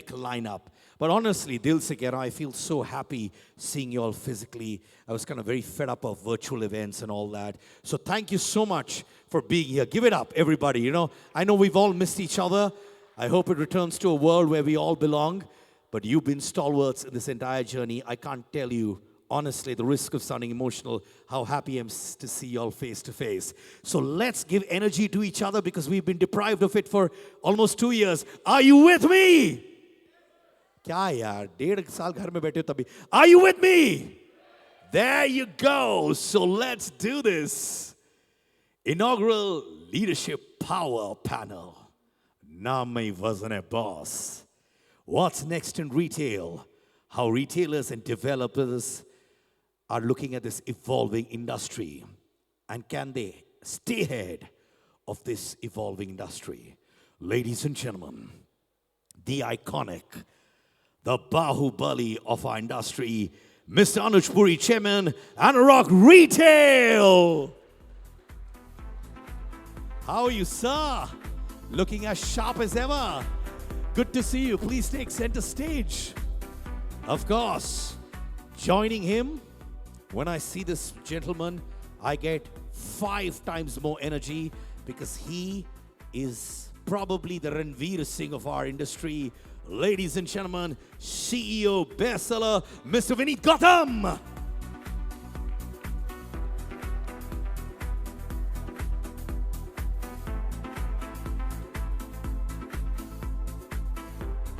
lineup. But honestly, Dil se keh raha, I feel so happy seeing you all physically. I was kind of very fed up of virtual events and all that. So thank you so much for being here. Give it up, everybody. You know, I know we've all missed each other. I hope it returns to a world where we all belong. But you've been stalwarts in this entire journey. I can't tell you, honestly, the risk of sounding emotional, how happy I am to see you all face to face. So let's give energy to each other because we've been deprived of it for almost 2 years. Are you with me? क्या यार 1.5 साल घर में बैठे हो तभी Are you with me? There you go. So let's do this. Inaugural Leadership Power Panel. नाम में वजन है boss. What's next in retail? How retailers and developers are looking at this evolving industry. And can they stay ahead of this evolving industry? Ladies and gentlemen, the iconic, the Bahubali of our industry, Mr. Anuj Puri, Chairman, Anurag Retail. How are you, sir? Looking as sharp as ever. Good to see you. Please take center stage. Of course, joining him, when I see this gentleman, I get 5 times more energy because he is probably the Ranveer Singh of our industry. Ladies and gentlemen, CEO, bestseller, Mr. Vineet Gautam.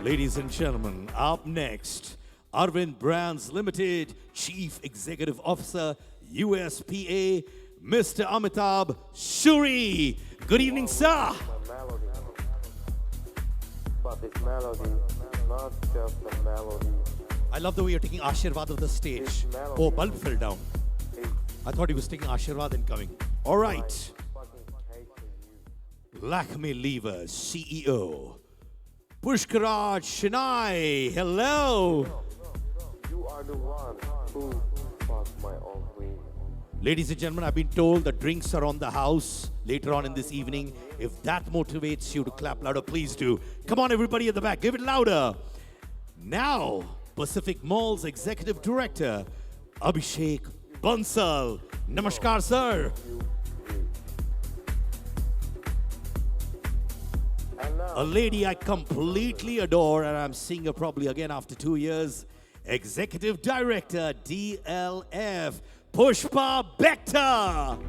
Ladies and gentlemen, up next, Arvind Brands Limited Chief Executive Officer, USPA, Mr. Amitabh Shuri. Good evening, sir. But this melody, not just a melody. I love the way you're taking Ashirwad of the stage. Oh, bulb fell down. I thought he was taking Ashirwad and coming. All right. Lakme Lever CEO, Pushkaraj Shinai. Hello. You are the one who fucked my own queen. Ladies and gentlemen, I've been told the drinks are on the house later on in this evening. If that motivates you to clap louder, please do. Come on, everybody at the back, give it louder. Now, Pacific Mall's Executive Director, Abhishek Bansal. Namaskar, sir. A lady I completely adore, and I'm seeing her probably again after 2 years. Executive Director, DLF, Pushpa Bekta.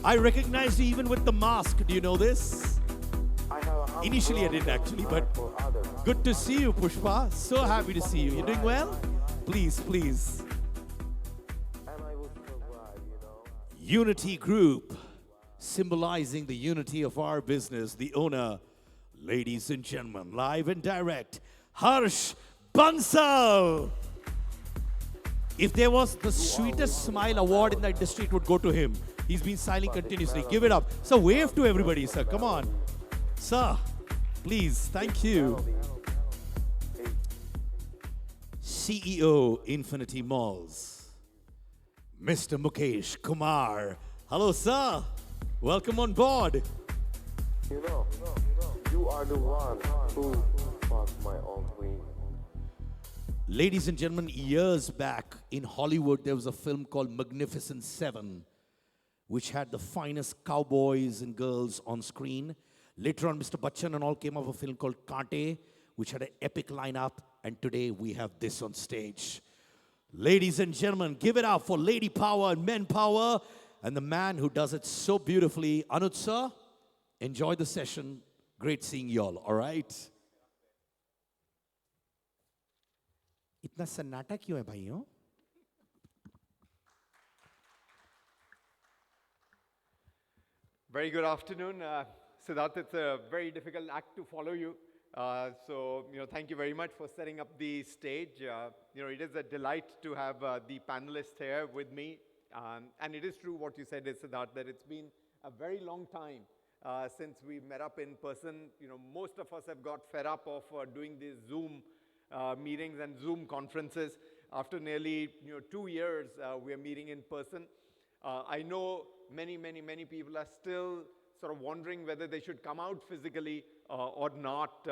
I recognized you even with the mask. Do you know this? Initially I didn't actually, but good to see you, Pushpa. So happy to see you. You doing well? Please, please. Unity Group, symbolizing the unity of our business. The owner, ladies and gentlemen, live and direct, Harsh Bansal. If there was the sweetest smile award in the industry, it would go to him. He's been smiling continuously. Give it up. So wave to everybody, sir. Come on. Sir, please. Thank you. CEO, Infinity Malls, Mr. Mukesh Kumar. Hello, sir. Welcome on board. You know, you are the one who fucked my own queen. Ladies and gentlemen, years back in Hollywood, there was a film called Magnificent Seven, which had the finest cowboys and girls on screen. Later on, Mr. Bachchan and all came up with a film called Kaante, which had an epic lineup. And today, we have this on stage. Ladies and gentlemen, give it up for Lady Power and Men Power, and the man who does it so beautifully, Anuj sir. Enjoy the session. Great seeing you all right? इतना सन्नाटा क्यों है भाइयों? Very good afternoon. Siddharth, it's a very difficult act to follow you. So, thank you very much for setting up the stage. It is a delight to have the panelists here with me. And it is true what you said, Siddharth, that it's been a very long time since we met up in person. Most of us have got fed up of doing these Zoom meetings and Zoom conferences. After nearly 2 years, we are meeting in person. I know many people are still sort of wondering whether they should come out physically or not.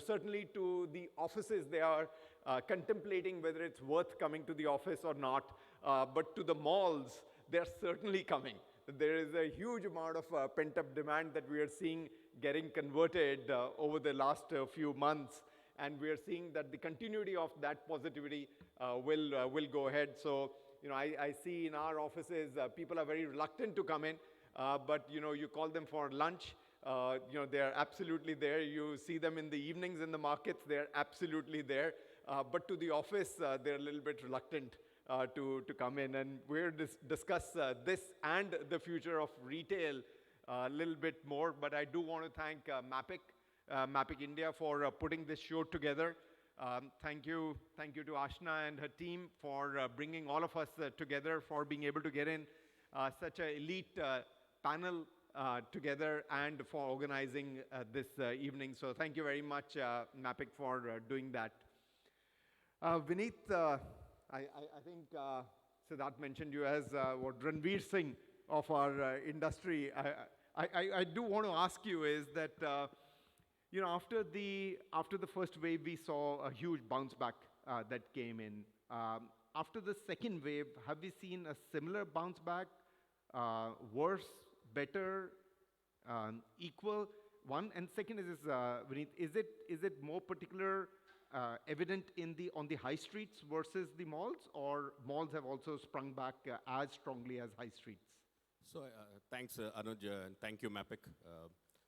Certainly to the offices, they are contemplating whether it's worth coming to the office or not. But to the malls, they're certainly coming. There is a huge amount of pent-up demand that we are seeing getting converted over the last few months. And we are seeing that the continuity of that positivity will go ahead. So, I see in our offices, people are very reluctant to come in, but, you call them for lunch, they're absolutely there. You see them in the evenings in the markets, they're absolutely there. But to the office, they're a little bit reluctant to come in. And we'll discuss this and the future of retail a little bit more. But I do want to thank Mapic India for putting this show together. Thank you to Ashna and her team for bringing all of us together, for being able to get in such an elite panel together, and for organizing this evening. So thank you very much, Mapic, for doing that. Vineet, I think Siddharth mentioned you as what Ranveer Singh of our industry. I do want to ask you is that after the first wave, we saw a huge bounce back that came in. After the second wave, have we seen a similar bounce back? Worse, better, equal? One, and second is Vineet, is it more particular evident on the high streets versus the malls, or malls have also sprung back as strongly as high streets? So thanks, Anuj, and thank you, Mapic.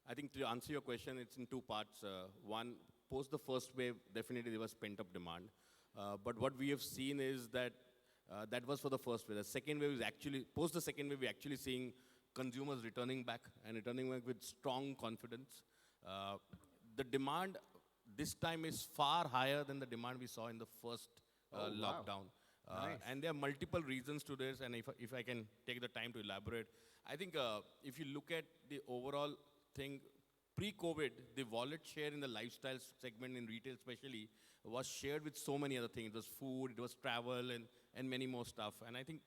I think to answer your question, it's in two parts. One, post the first wave, definitely there was pent-up demand. But what we have seen is that that was for the first wave. The second wave is actually, post the second wave, we're actually seeing consumers returning back with strong confidence. The demand this time is far higher than the demand we saw in the first lockdown. Nice. And there are multiple reasons to this, and if I can take the time to elaborate, I think if you look at the overall thing, pre-COVID, the wallet share in the lifestyle segment in retail especially was shared with so many other things. It was food, it was travel, and many more stuff. And I think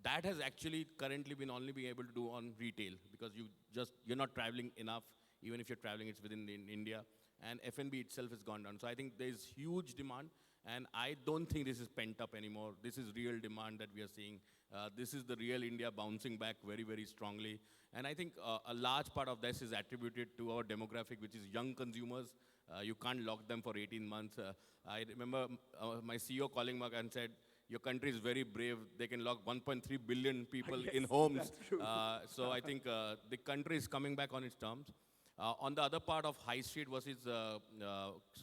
that has actually currently been only being able to do on retail, because you're not traveling enough. Even if you're traveling, it's within India. And F&B itself has gone down. So I think there's huge demand, and I don't think this is pent up anymore. This is real demand that we are seeing. This is the real India bouncing back very, very strongly. And I think a large part of this is attributed to our demographic, which is young consumers. You can't lock them for 18 months. I remember my CEO calling me and said, your country is very brave. They can lock 1.3 billion people in homes. That's true. So I think the country is coming back on its terms. On the other part of high street versus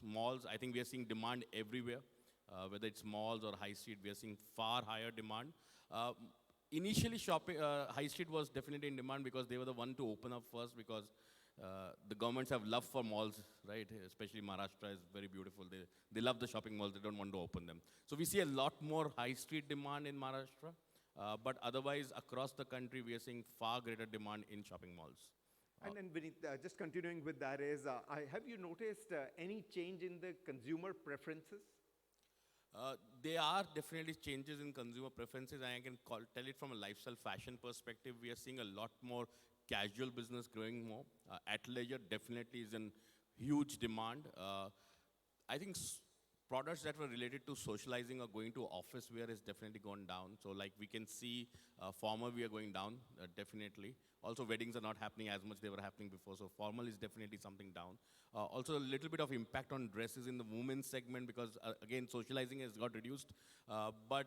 malls, I think we are seeing demand everywhere. Whether it's malls or high street, we are seeing far higher demand. Initially, high street was definitely in demand because they were the one to open up first, because the governments have love for malls, right? Especially Maharashtra is very beautiful. They love the shopping malls. They don't want to open them. So we see a lot more high street demand in Maharashtra. But otherwise, across the country, we are seeing far greater demand in shopping malls. And Vineet, just continuing with that is, have you noticed any change in the consumer preferences? There are definitely changes in consumer preferences, and I can tell it from a lifestyle fashion perspective. We are seeing a lot more casual business growing more. Athleisure definitely is in huge demand. I think products that were related to socializing or going to office wear has definitely gone down. So like we can see formal wear going down, definitely. Also weddings are not happening as much they were happening before, so formal is definitely something down. Also a little bit of impact on dresses in the women's segment, because again socializing has got reduced. But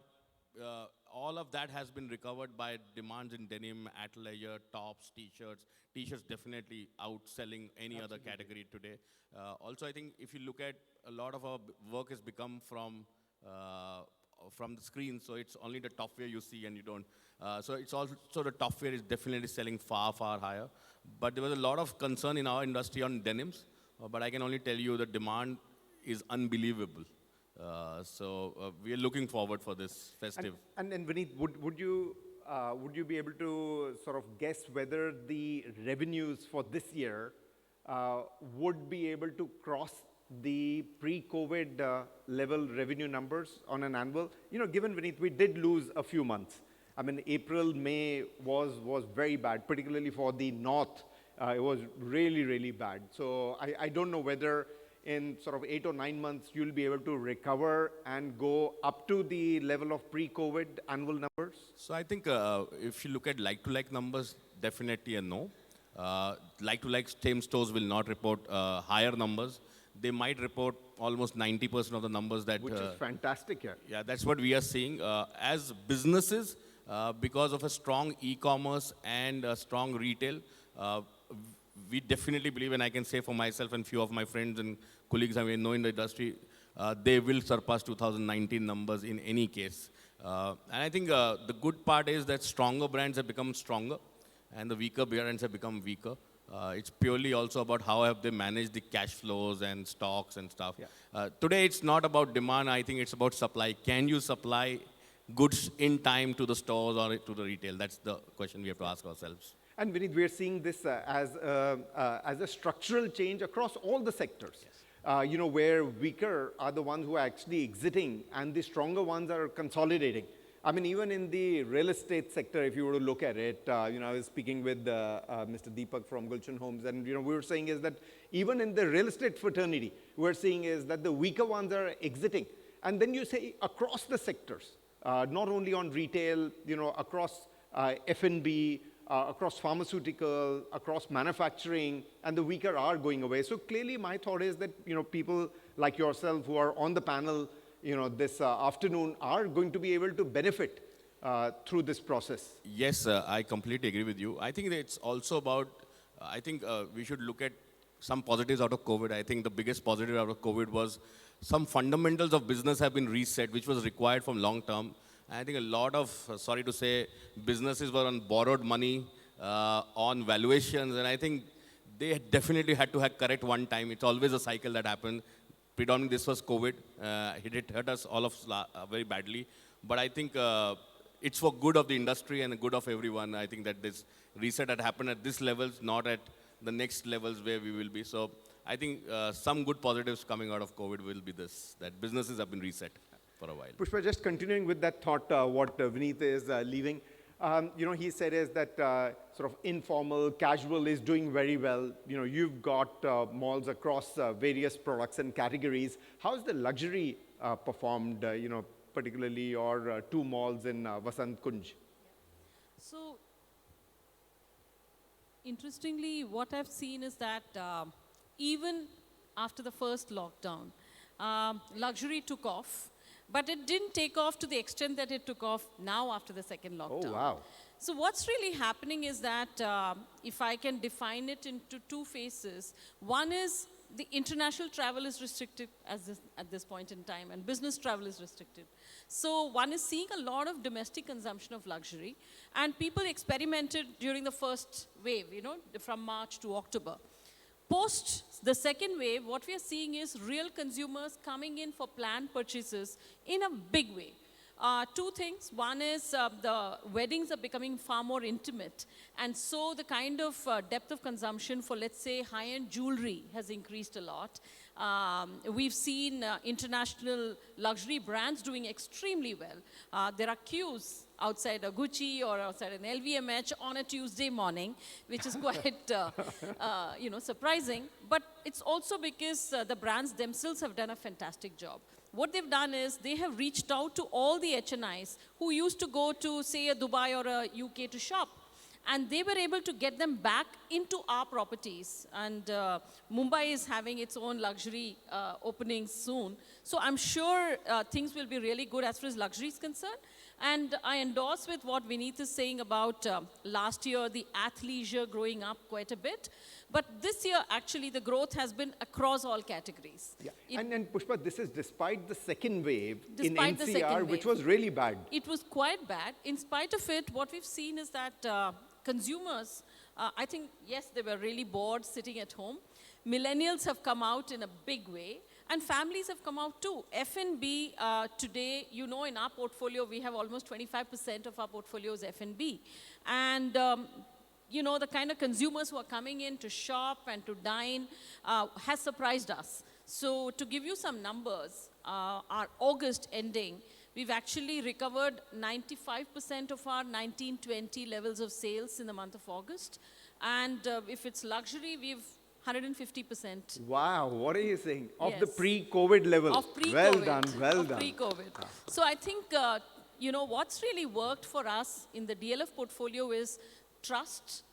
all of that has been recovered by demands in denim, athleisure, tops, t-shirts. T-shirts definitely outselling any other category today. Also, I think if you look at a lot of our work has become from the screen, so it's only the top wear you see and you don't. So it's also the top wear is definitely selling far, far higher. But there was a lot of concern in our industry on denims, but I can only tell you the demand is unbelievable. So we are looking forward for this festive. And Vineet, would you be able to sort of guess whether the revenues for this year would be able to cross the pre-COVID level revenue numbers on an annual? Given Vineet, we did lose a few months. I mean, April, May was very bad, particularly for the north it was really, really bad. So I don't know whether in sort of 8 or 9 months you'll be able to recover and go up to the level of pre-COVID annual numbers. So I think if you look at like-to-like numbers, definitely a no. Like-to-like same stores will not report higher numbers. They might report almost 90% of the numbers that. Which is fantastic here. Yeah, that's what we are seeing. As businesses, because of a strong e-commerce and a strong retail, we definitely believe, and I can say for myself and few of my friends and colleagues I know in the industry, they will surpass 2019 numbers in any case. And I think the good part is that stronger brands have become stronger, and the weaker brands have become weaker. It's purely also about how have they managed the cash flows and stocks and stuff. Yeah. Today, it's not about demand. I think it's about supply. Can you supply goods in time to the stores or to the retail? That's the question we have to ask ourselves. And Vineet, we're seeing this as a structural change across all the sectors. You know, where weaker are the ones who are actually exiting and the stronger ones are consolidating. I mean, even in the real estate sector, if you were to look at it, you know, I was speaking with Mr. Deepak from Gulshan Homes, and you know, we were saying is that even in the real estate fraternity, we're seeing is that the weaker ones are exiting. And then you say across the sectors, not only on retail, you know, across F&B, across pharmaceutical, across manufacturing, and the weaker are going away. So clearly my thought is that, you know, people like yourself who are on the panel, you know, this afternoon are going to be able to benefit through this process. Yes, I completely agree with you. I think that it's also about, I think we should look at some positives out of COVID. I think the biggest positive out of COVID was some fundamentals of business have been reset, which was required from long term. I think a lot of, sorry to say, businesses were on borrowed money, on valuations, and I think they definitely had to have correct one time. It's always a cycle that happened. Predominantly, this was COVID. It hurt us all of very badly. But I think it's for good of the industry and the good of everyone. I think that this reset had happened at this levels, not at the next levels where we will be. So I think some good positives coming out of COVID will be this, that businesses have been reset for a while. Pushpa, just continuing with that thought, what Vineet is leaving, you know, he said is that sort of informal, casual is doing very well. You know, you've got malls across various products and categories. How's the luxury performed, you know, particularly your two malls in Vasant Kunj? So, interestingly, what I've seen is that even after the first lockdown, luxury took off. But it didn't take off to the extent that it took off now after the second lockdown. Oh, wow. So what's really happening is that, if I can define it into two phases, one is the international travel is restricted at this point in time, and business travel is restricted. So one is seeing a lot of domestic consumption of luxury, and people experimented during the first wave, you know, from March to October. Post the second wave, what we are seeing is real consumers coming in for planned purchases in a big way. Two things. One is the weddings are becoming far more intimate. And so the kind of depth of consumption for, let's say, high-end jewelry has increased a lot. We've seen international luxury brands doing extremely well. There are queues outside a Gucci or outside an LVMH on a Tuesday morning, which is quite, you know, surprising. But it's also because the brands themselves have done a fantastic job. What they've done is they have reached out to all the HNIs who used to go to, say, a Dubai or a UK to shop. And they were able to get them back into our properties. And Mumbai is having its own luxury openings soon. So I'm sure things will be really good as far as luxury is concerned. And I endorse with what Vineet is saying about last year, the athleisure growing up quite a bit. But this year, actually, the growth has been across all categories. Yeah. And Pushpa, this is despite the second wave in Despite the second NCR, which wave. was really bad. It was quite bad. In spite of it, what we've seen is that consumers, I think, yes, they were really bored sitting at home. Millennials have come out in a big way. And families have come out too. F&B today, you know, in our portfolio, we have almost 25% of our portfolio is F&B. And you know, the kind of consumers who are coming in to shop and to dine has surprised us. So to give you some numbers, our August ending, we've actually recovered 95% of our 1920 levels of sales in the month of August. And if it's luxury, we've 150%. Wow, what are you saying? Of the Yes. pre-COVID level. Of pre-COVID. Well done, well of done. Pre-COVID. So I think, what's really worked for us in the DLF portfolio is trust.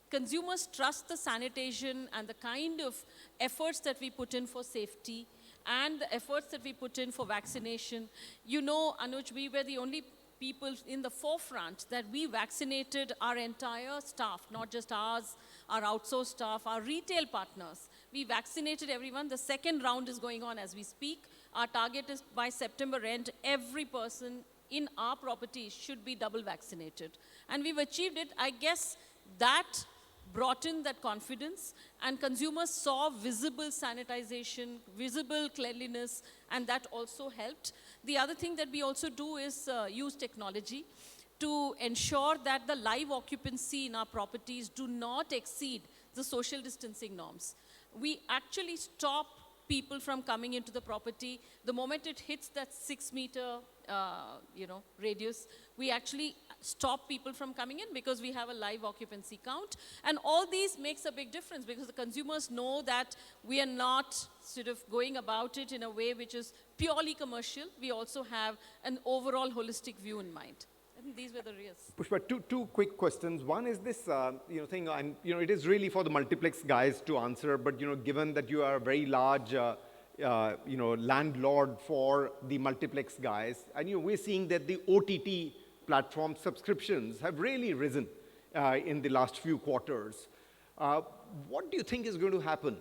Consumers trust the sanitation and the kind of efforts that we put in for safety and the efforts that we put in for vaccination. You know, Anuj, we were the only people in the forefront that we vaccinated our entire staff, not just ours, our outsourced staff, our retail partners. We vaccinated everyone. The second round is going on as we speak. Our target is by September end, every person in our properties should be double vaccinated. And we've achieved it. I guess that brought in that confidence, and consumers saw visible sanitization, visible cleanliness, and that also helped. The other thing that we also do is use technology to ensure that the live occupancy in our properties do not exceed the social distancing norms. We actually stop people from coming into the property. The moment it hits that 6-meter radius, we actually stop people from coming in because we have a live occupancy count. And all these makes a big difference because the consumers know that we are not sort of going about it in a way which is purely commercial. We also have an overall holistic view in mind. I think these were the reals. Pushpa, two quick questions. One is this, thing, and it is really for the multiplex guys to answer. But given that you are a very large, landlord for the multiplex guys, and we're seeing that the OTT platform subscriptions have really risen in the last few quarters. What do you think is going to happen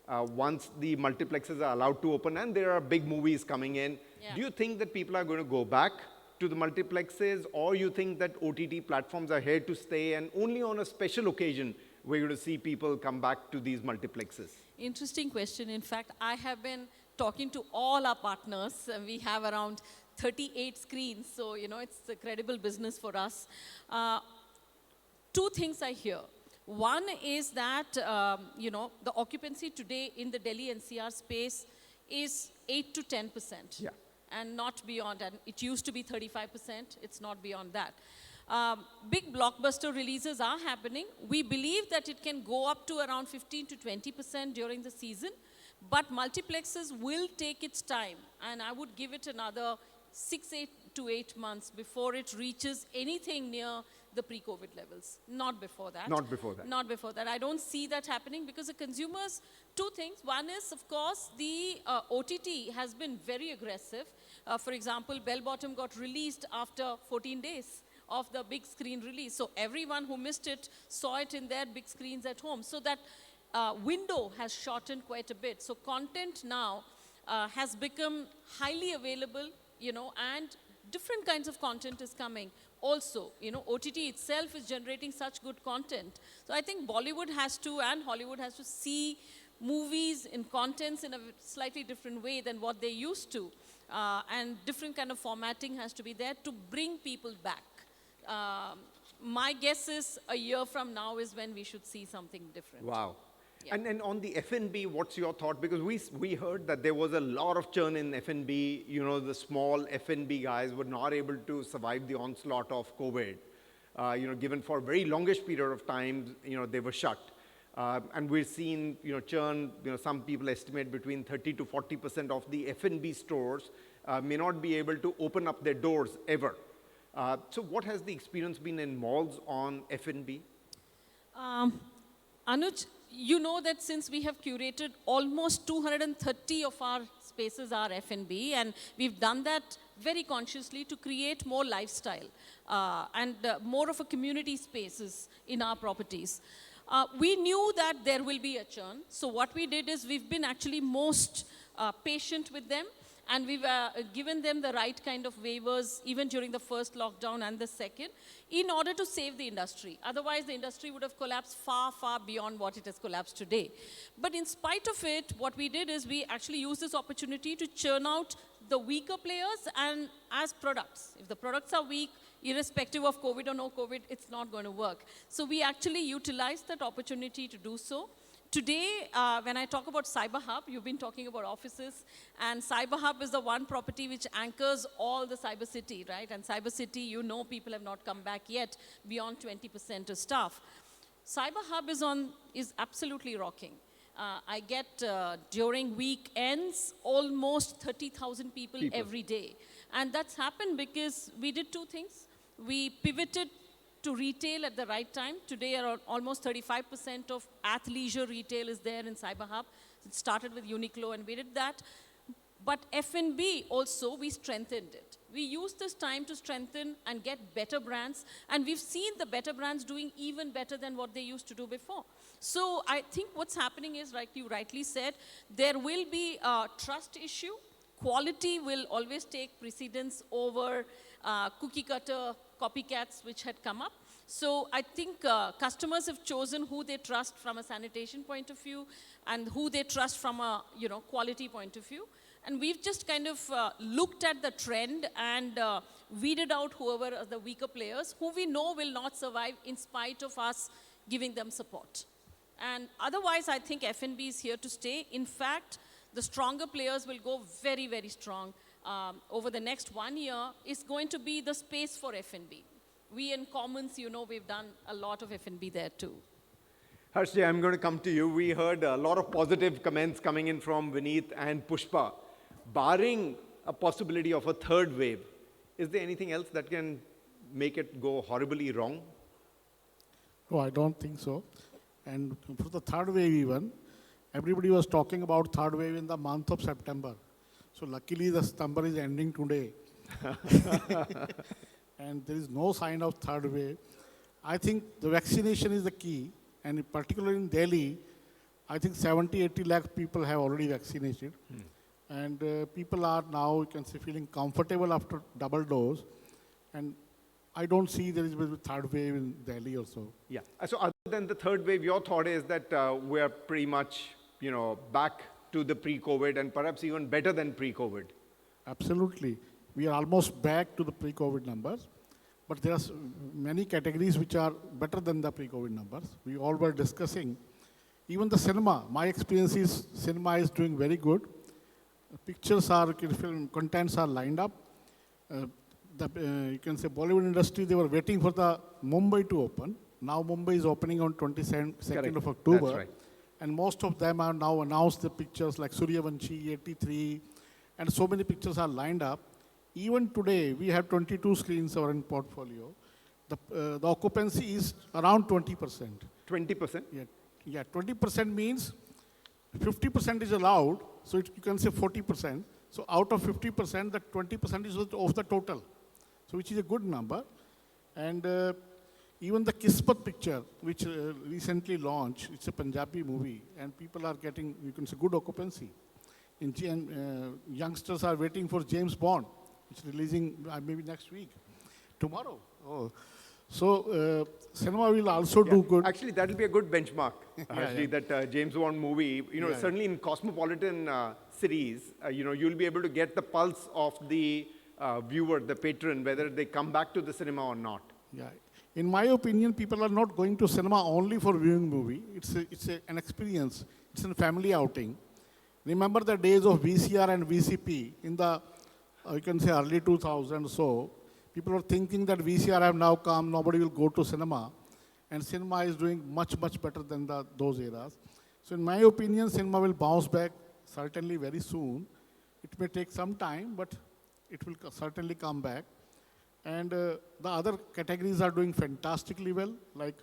once the multiplexes are allowed to open and there are big movies coming in? Yeah. Do you think that people are going to go back to the multiplexes, or you think that OTT platforms are here to stay and only on a special occasion we're going to see people come back to these multiplexes? Interesting question. In fact, I have been talking to all our partners. We have around 38 screens, so it's a credible business for us. Two things I hear. One is that the occupancy today in the Delhi NCR space is 8 to 10%. Yeah. And not beyond. And it used to be 35%. It's not beyond that. Big blockbuster releases are happening. We believe that it can go up to around 15 to 20% during the season. But multiplexes will take its time. And I would give it another 8 months before it reaches anything near the pre-COVID levels. Not before that. Not before that. Not before that. I don't see that happening because the consumers, two things. One is, of course, the OTT has been very aggressive. For example, Bell Bottom got released after 14 days of the big screen release. So everyone who missed it saw it in their big screens at home. So that window has shortened quite a bit. So content now has become highly available, and different kinds of content is coming. Also, OTT itself is generating such good content. So I think Bollywood has to, and Hollywood has to see movies in contents in a slightly different way than what they used to. And different kind of formatting has to be there to bring people back. My guess is a year from now is when we should see something different. Wow. Yeah. And on the F&B, what's your thought? Because we heard that there was a lot of churn in F&B. The small F&B guys were not able to survive the onslaught of COVID. Given for a very longish period of time, they were shut. And we're seeing, churn, some people estimate between 30 to 40% of the F&B stores may not be able to open up their doors ever. So what has the experience been in malls on F&B? Anuj, you know that since we have curated almost 230 of our spaces are F&B, and we've done that very consciously to create more lifestyle and more of a community spaces in our properties. We knew that there will be a churn. So what we did is we've been actually most patient with them, and we've given them the right kind of waivers even during the first lockdown and the second in order to save the industry. Otherwise, the industry would have collapsed far, far beyond what it has collapsed today. But in spite of it, what we did is we actually used this opportunity to churn out the weaker players and as products. If the products are weak, irrespective of COVID or no COVID, it's not going to work. So we actually utilized that opportunity to do so. Today, when I talk about Cyber Hub, you've been talking about offices, and Cyber Hub is the one property which anchors all the Cyber City, right? And Cyber City, people have not come back yet beyond 20% of staff. Cyber Hub is absolutely rocking. I get during weekends almost 30,000 people every day. And that's happened because we did two things. We pivoted to retail at the right time. Today, almost 35% of athleisure retail is there in Cyber Hub. It started with Uniqlo, and we did that. But F&B also, we strengthened it. We used this time to strengthen and get better brands, and we've seen the better brands doing even better than what they used to do before. So I think what's happening is, like you rightly said, there will be a trust issue. Quality will always take precedence over cookie cutter copycats which had come up. So I think customers have chosen who they trust from a sanitation point of view and who they trust from a quality point of view. And we've just kind of looked at the trend and weeded out whoever are the weaker players who we know will not survive in spite of us giving them support. And otherwise, I think F&B is here to stay. In fact, the stronger players will go very, very strong. Over the next 1 year is going to be the space for F&B. We in Commons, we've done a lot of F&B there too. Harshji, I'm going to come to you. We heard a lot of positive comments coming in from Vineet and Pushpa. Barring a possibility of a third wave, is there anything else that can make it go horribly wrong? No, I don't think so. And for the third wave even, everybody was talking about third wave in the month of September. So luckily the September is ending today. And there is no sign of third wave. I think the vaccination is the key. And particularly in Delhi, I think 70, 80 lakh people have already vaccinated. And people are now, you can say, feeling comfortable after double dose. And I don't see there is a third wave in Delhi also. Yeah. So other than the third wave, your thought is that we are pretty much, back to the pre-COVID and perhaps even better than pre-COVID. Absolutely. We are almost back to the pre-COVID numbers. But there are many categories which are better than the pre-COVID numbers. We all were discussing. Even the cinema, my experience is cinema is doing very good. Pictures are, film contents are lined up. You can say Bollywood industry, they were waiting for the Mumbai to open. Now Mumbai is opening on 22nd of October. That's right. And most of them are now announced the pictures like Suryavanshi, 83, and so many pictures are lined up. Even today, we have 22 screens are in portfolio. The occupancy is around 20%. 20%? Yeah, 20% means 50% is allowed, so you can say 40%. So out of 50%, that 20% is of the total, so which is a good number. And even the Kismet picture, which recently launched, it's a Punjabi movie, and people are getting, you can say, good occupancy. Youngsters are waiting for James Bond. It's releasing maybe next week, tomorrow. Oh. So cinema will also do good. Actually, that will be a good benchmark, Harshji, that James Bond movie, certainly in cosmopolitan cities, you'll be able to get the pulse of the viewer, the patron, whether they come back to the cinema or not. Yeah. In my opinion, people are not going to cinema only for viewing movie. It's an experience. It's a family outing. Remember the days of VCR and VCP in the you can say early 2000s. So people are thinking that VCR have now come, nobody will go to cinema, and cinema is doing much, much better than those eras. So in my opinion, cinema will bounce back certainly very soon. It may take some time, but it will certainly come back. And the other categories are doing fantastically well, like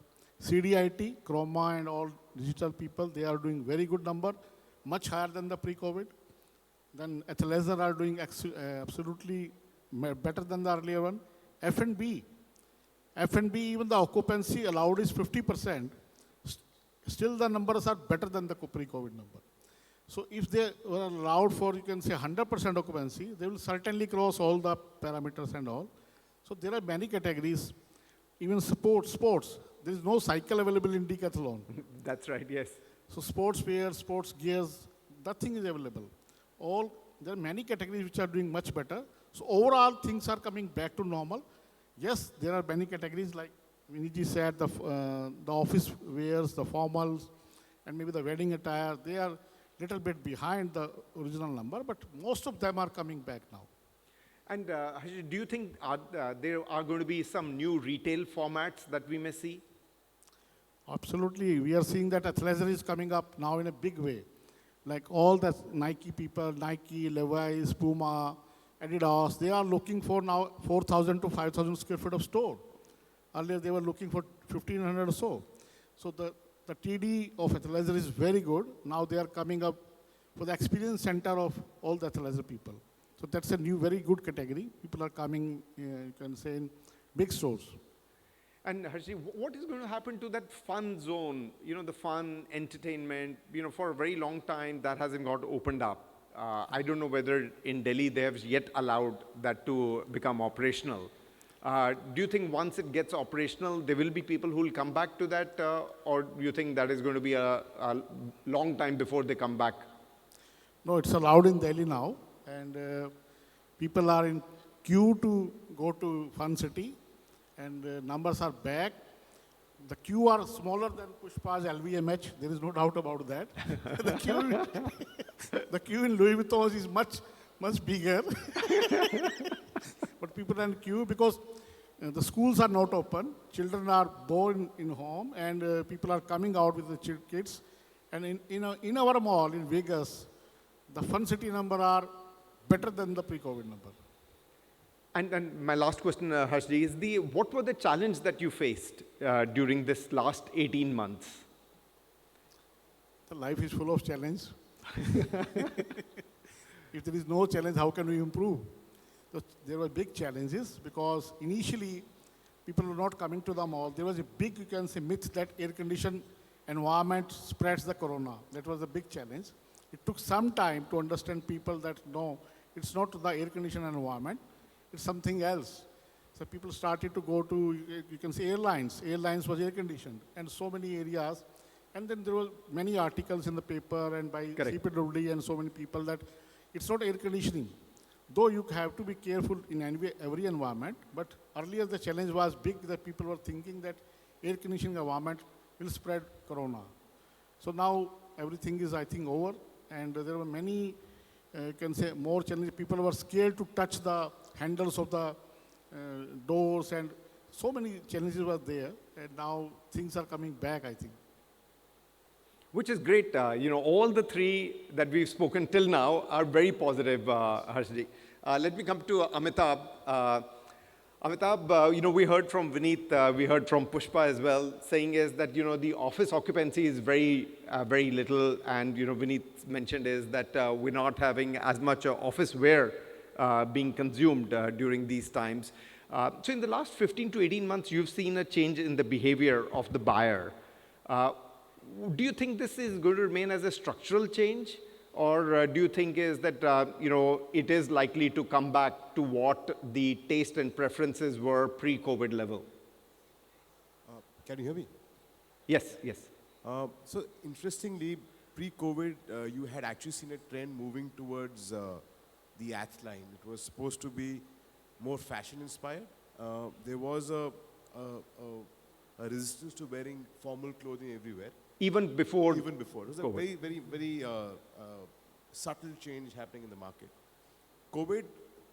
CDIT, Chroma, and all digital people. They are doing very good number, much higher than the pre-COVID. Then athleisure are doing absolutely better than the earlier one. F&B, even the occupancy allowed is 50%. Still the numbers are better than the pre-COVID number. So if they were allowed for, you can say, 100% occupancy, they will certainly cross all the parameters and all. So there are many categories. Even sports. There is no cycle available in Decathlon. That's right, yes. So sports wear, sports gears, nothing is available. There are many categories which are doing much better. So overall, things are coming back to normal. Yes, there are many categories like Viniji said, the office wears, the formals, and maybe the wedding attire. They are little bit behind the original number, but most of them are coming back now. And do you think there are going to be some new retail formats that we may see? Absolutely. We are seeing that athleisure is coming up now in a big way. Like all the Nike people, Nike, Levi's, Puma, Adidas, they are looking for now 4,000 to 5,000 square feet of store. Earlier they were looking for 1,500 or so. So the TD of athleisure is very good. Now they are coming up for the experience center of all the athleisure people. So that's a new, very good category. People are coming, you can say, in big stores. And Harshi, what is going to happen to that fun zone? You know, the fun, entertainment, you know, for a very long time that hasn't got opened up. I don't know whether in Delhi they have yet allowed that to become operational. Do you think once it gets operational, there will be people who will come back to that? Or do you think that is going to be a long time before they come back? No, it's allowed in Delhi now. And people are in queue to go to Fun City. And numbers are back. The queue are smaller than Pushpa's LVMH. There is no doubt about that. The queue in Louis Vuitton is much bigger. But people are in queue because the schools are not open. Children are born in home, and people are coming out with the kids. And in our mall in Vegas, the Fun City number are better than the pre-COVID number. And my last question, Harshji, is what were the challenges that you faced during this last 18 months? The life is full of challenge. If there is no challenge, how can we improve? So there were big challenges because initially people were not coming to the mall. There was a big, you can say, myth that air-conditioned environment spreads the corona. That was a big challenge. It took some time to understand people that no, it's not the air-conditioned environment. It's something else. So people started to go to, you can say, airlines. Airlines was air-conditioned, and so many areas. And then there were many articles in the paper and by Correct. CPWD and so many people that it's not air conditioning. Though you have to be careful in every environment, but earlier the challenge was big that people were thinking that air conditioning environment will spread corona. So now everything is, I think, over, and there were many, you can say, more challenges. People were scared to touch the handles of the doors, and so many challenges were there, and now things are coming back, I think. Which is great. You know, all the three that we've spoken till now are very positive, Harshji. Let me come to Amitabh. Amitabh, you know, we heard from Vineet, we heard from Pushpa as well, saying is that, you know, the office occupancy is very little, and, you know, Vineet mentioned is that we're not having as much office wear being consumed during these times. So in the last 15 to 18 months, you've seen a change in the behavior of the buyer. Do you think this is going to remain as a structural change? Or do you think is that, you know, it is likely to come back to what the taste and preferences were pre-COVID level? Can you hear me? Yes, yes. So interestingly, pre-COVID, you had actually seen a trend moving towards the ath line. It was supposed to be more fashion-inspired. There was a resistance to wearing formal clothing everywhere. Even before? Even before. It was COVID. a very subtle change happening in the market. COVID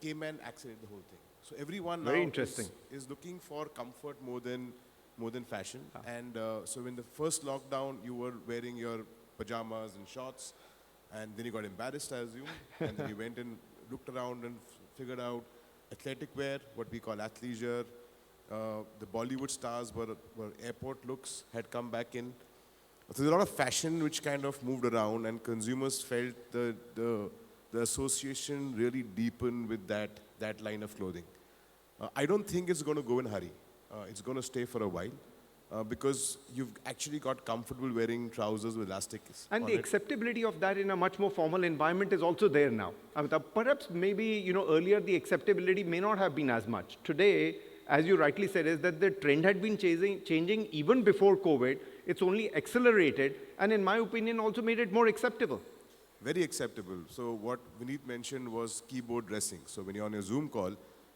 came and accelerated the whole thing. So everyone Very now interesting. is looking for comfort more than fashion. And so in the first lockdown, you were wearing your pajamas and shorts, and then you got embarrassed, I assume, and then you went and looked around and figured out athletic wear, what we call athleisure. The Bollywood stars were airport looks had come back in. So there's a lot of fashion which kind of moved around, and consumers felt the association really deepened with that line of clothing. I don't think it's going to go in a hurry. It's going to stay for a while because you've actually got comfortable wearing trousers with elastics. And on the it. acceptability of that in a much more formal environment is also there now. Amitabh, perhaps maybe, you know, earlier the acceptability may not have been as much. Today, as you rightly said, is that the trend had been changing even before COVID. It's only accelerated, and in my opinion, also made it more acceptable. Very acceptable. So what Vineet mentioned was keyboard dressing. So when you're on a Zoom call,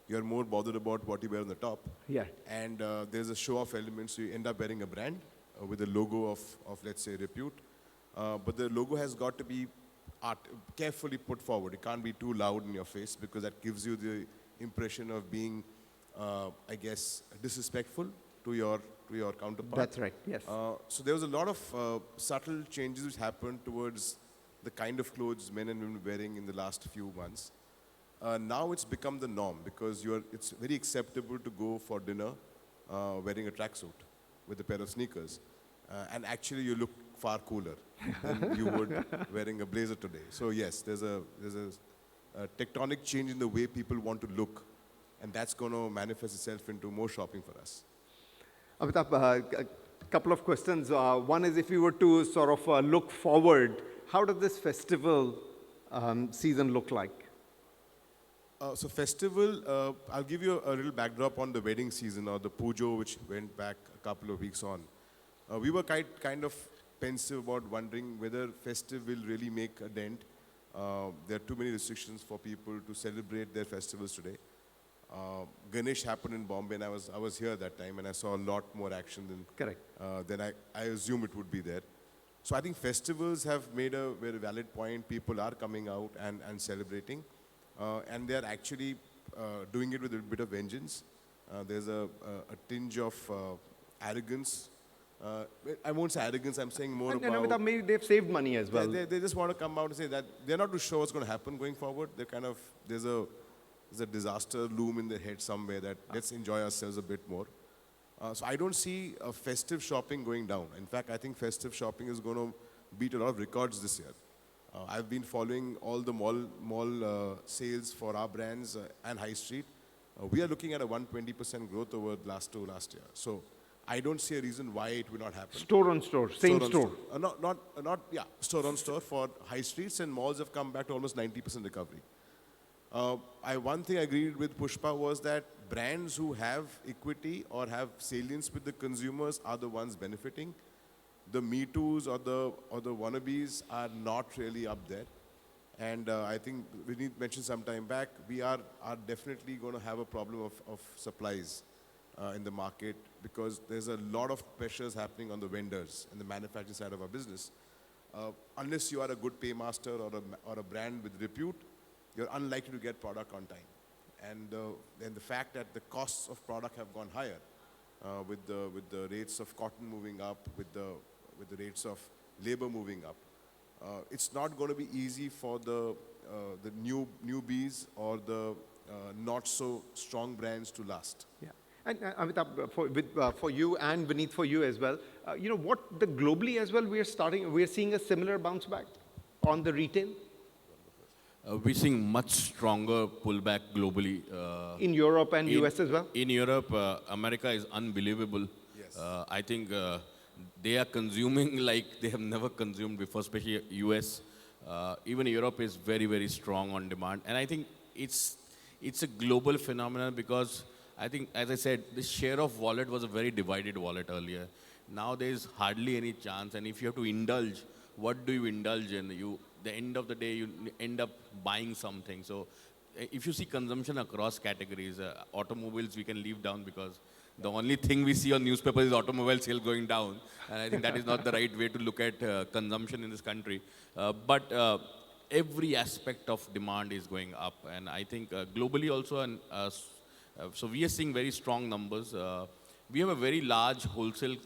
you're more bothered about what you wear on the top. Yeah. And there's a show-off element, so you end up wearing a brand with a logo of let's say, repute. But the logo has got to be carefully put forward. It can't be too loud in your face because that gives you the impression of being, I guess, disrespectful. to your counterpart. That's right, yes. So there was a lot of subtle changes which happened towards the kind of clothes men and women wearing in the last few months. Now it's become the norm because it's very acceptable to go for dinner wearing a tracksuit with a pair of sneakers. And actually you look far cooler than you would wearing a blazer today. So yes, there's a tectonic change in the way people want to look, and that's going to manifest itself into more shopping for us. Amitabh, a couple of questions. One is if you were to sort of look forward, how does this festival season look like? So festival, I'll give you a little backdrop on the wedding season or the Pujo, which went back a couple of weeks on. We were kind of pensive about wondering whether festive will really make a dent. There are too many restrictions for people to celebrate their festivals today. Ganesh happened in Bombay, and I was here that time, and I saw a lot more action than I assume it would be there. So I think festivals have made a very valid point. People are coming out and celebrating, and they are actually doing it with a bit of vengeance. There's a tinge of arrogance. I won't say arrogance, I'm saying more And about... Amitabh, maybe they've saved money as well. They just want to come out and say that they're not too sure what's going to happen going forward. They're kind of, there's a disaster loom in their head somewhere that let's enjoy ourselves a bit more. So I don't see festive shopping going down. In fact, I think festive shopping is going to beat a lot of records this year. I've been following all the mall sales for our brands and High Street. We are looking at a 120% growth over last year. So I don't see a reason why it will not happen. Store on store, same store. Store on store for high streets and malls have come back to almost 90% recovery. One thing I agreed with Pushpa was that brands who have equity or have salience with the consumers are the ones benefiting. The Me Toos or the wannabes are not really up there. And I think Vineet mentioned some time back, we are definitely going to have a problem of supplies in the market because there's a lot of pressures happening on the vendors and the manufacturing side of our business. Unless you are a good paymaster or a brand with repute, you're unlikely to get product on time. And the fact that the costs of product have gone higher with the rates of cotton moving up, with the rates of labor moving up, it's not going to be easy for the newbies or the not so strong brands to last. Yeah. And Amitabh, for you and Vineet, for you as well, globally as well, we're seeing a similar bounce back on the retail? We're seeing much stronger pullback globally. In Europe and US as well? In Europe, America is unbelievable. Yes. I think they are consuming like they have never consumed before, especially US. Even Europe is very, very strong on demand. And I think it's a global phenomenon because I think, as I said, the share of wallet was a very divided wallet earlier. Now there's hardly any chance. And if you have to indulge, what do you indulge in? The end of the day, you end up buying something. So if you see consumption across categories, automobiles we can leave down because the only thing we see on newspapers is automobile sales going down. And I think that is not the right way to look at consumption in this country. But every aspect of demand is going up. And I think globally also, so we are seeing very strong numbers. We have a very large wholesale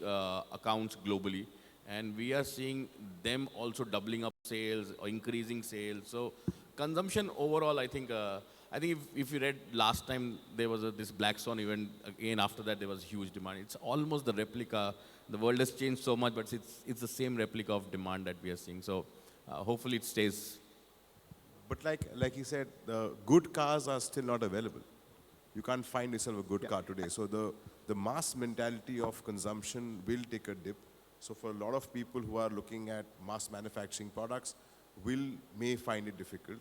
accounts globally. And we are seeing them also doubling up sales or increasing sales. So consumption overall, I think if you read last time, there was this Black Swan event. Again, after that, there was huge demand. It's almost the replica. The world has changed so much, but it's the same replica of demand that we are seeing. So hopefully it stays. But like you said, the good cars are still not available. You can't find yourself a good car today. So the mass mentality of consumption will take a dip. So for a lot of people who are looking at mass manufacturing products, may find it difficult.